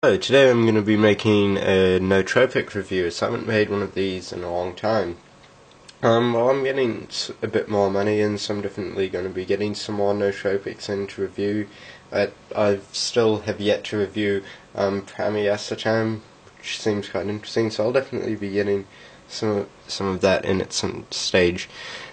So today I'm going to be making a nootropic review, as I haven't made one of these in a long time. Well, I'm getting a bit more money in, so I'm definitely going to be getting some more nootropics in to review. I still have yet to review Oxiracetam, which seems quite interesting, so I'll definitely be getting some of that in at some stage.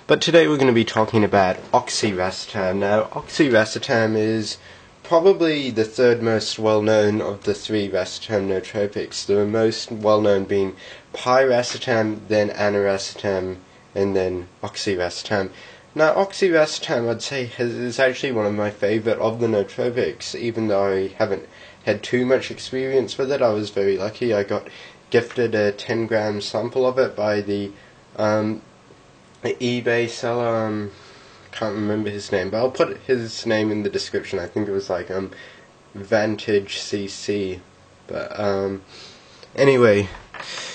But today we're going to be talking about Oxiracetam. Now, Oxiracetam is probably the third most well-known of the three racetam nootropics. The most well-known being Pyracetam, then Aniracetam, and then Oxiracetam. Now, Oxiracetam, I'd say, is actually one of my favourite of the nootropics, even though I haven't had too much experience with it. I was very lucky. I got gifted a 10-gram sample of it by the eBay seller. Can't remember his name, but I'll put his name in the description. I think it was like Vantage CC. But anyway,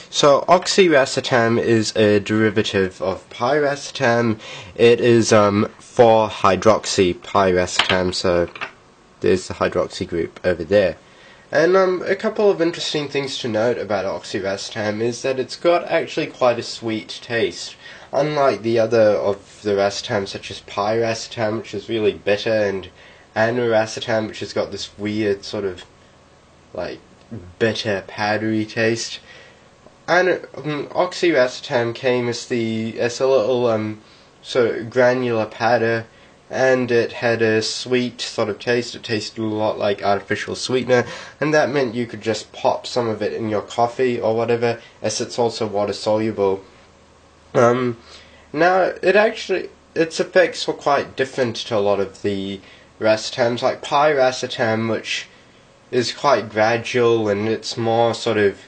so Oxiracetam is a derivative of Pyracetam. It is 4-hydroxypyracetam, so there's the hydroxy group over there. And a couple of interesting things to note about Oxiracetam is that it's got actually quite a sweet taste. Unlike the other of the racetam, such as Pyracetam, which is really bitter, and Aniracetam, which has got this weird sort of like bitter, powdery taste. And Oxiracetam came as a little sort of granular powder, and it had a sweet sort of taste. It tasted a lot like artificial sweetener, and that meant you could just pop some of it in your coffee or whatever, as it's also water soluble. Now, its effects were quite different to a lot of the racetams, like Pyracetam, which is quite gradual, and it's more sort of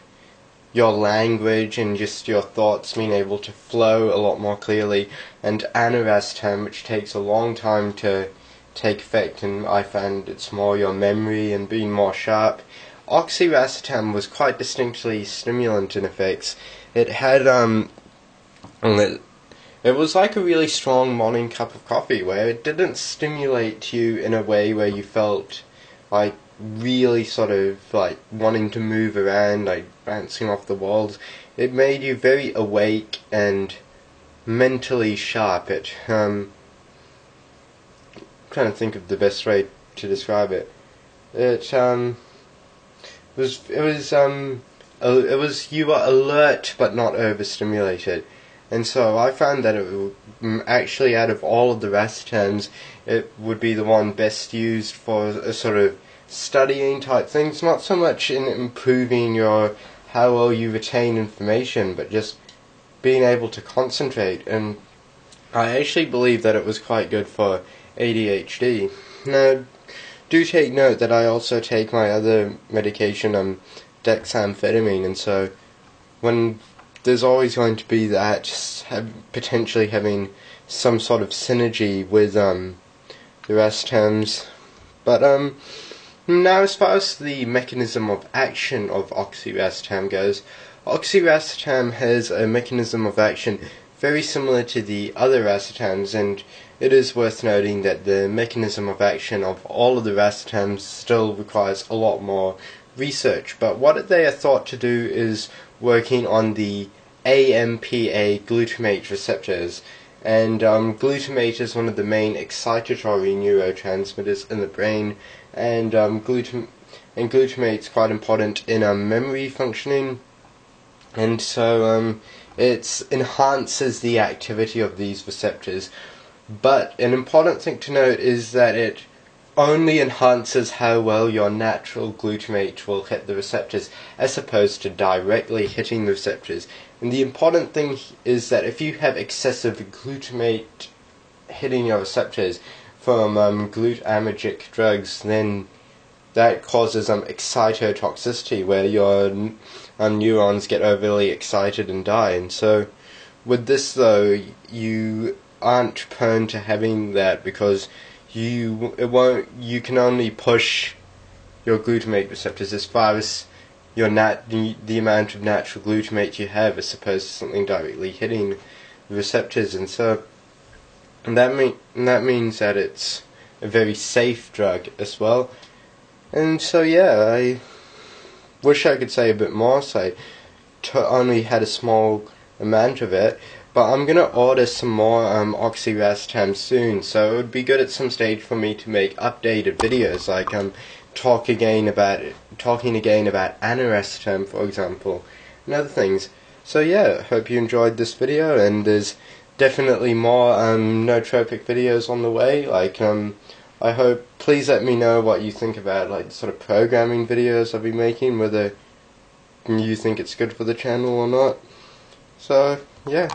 your language and just your thoughts being able to flow a lot more clearly, and Aniracetam, which takes a long time to take effect, and I found it's more your memory and being more sharp. Oxiracetam was quite distinctly stimulant in effects. It had it was like a really strong morning cup of coffee, where it didn't stimulate you in a way where you felt like really sort of like wanting to move around, like bouncing off the walls. It made you very awake and mentally sharp. Trying to think of the best way to describe it. It was you were alert but not overstimulated. And so I found that it actually, out of all of the racetams, it would be the one best used for a sort of studying type things, not so much in improving how well you retain information, but just being able to concentrate. And I actually believe that it was quite good for ADHD. Now, do take note that I also take my other medication, dexamphetamine, and so when there's always going to be that, just potentially having some sort of synergy with the racetams. But now, as far as the mechanism of action of Oxiracetam goes, Oxiracetam has a mechanism of action very similar to the other racetams, and it is worth noting that the mechanism of action of all of the racetams still requires a lot more research. But what they are thought to do is working on the AMPA glutamate receptors, and glutamate is one of the main excitatory neurotransmitters in the brain, and glutamate is quite important in memory functioning, and so it enhances the activity of these receptors. But an important thing to note is that it only enhances how well your natural glutamate will hit the receptors, as opposed to directly hitting the receptors. And the important thing is that if you have excessive glutamate hitting your receptors from glutamagic drugs, then that causes excitotoxicity, where your neurons get overly excited and die. And so with this, though, you aren't prone to having that, because you can only push your glutamate receptors as far as the amount of natural glutamate you have, as opposed to something directly hitting the receptors. And so that means that it's a very safe drug as well. And so yeah, wish I could say a bit more, so I only had a small amount of it. But I'm gonna order some more Oxiracetam soon, so it would be good at some stage for me to make updated videos, like talking again about Oxiracetam, for example, and other things. So yeah, hope you enjoyed this video, and there's definitely more nootropic videos on the way. Like I hope, please let me know what you think about like the sort of programming videos I'll be making, whether you think it's good for the channel or not. So yeah.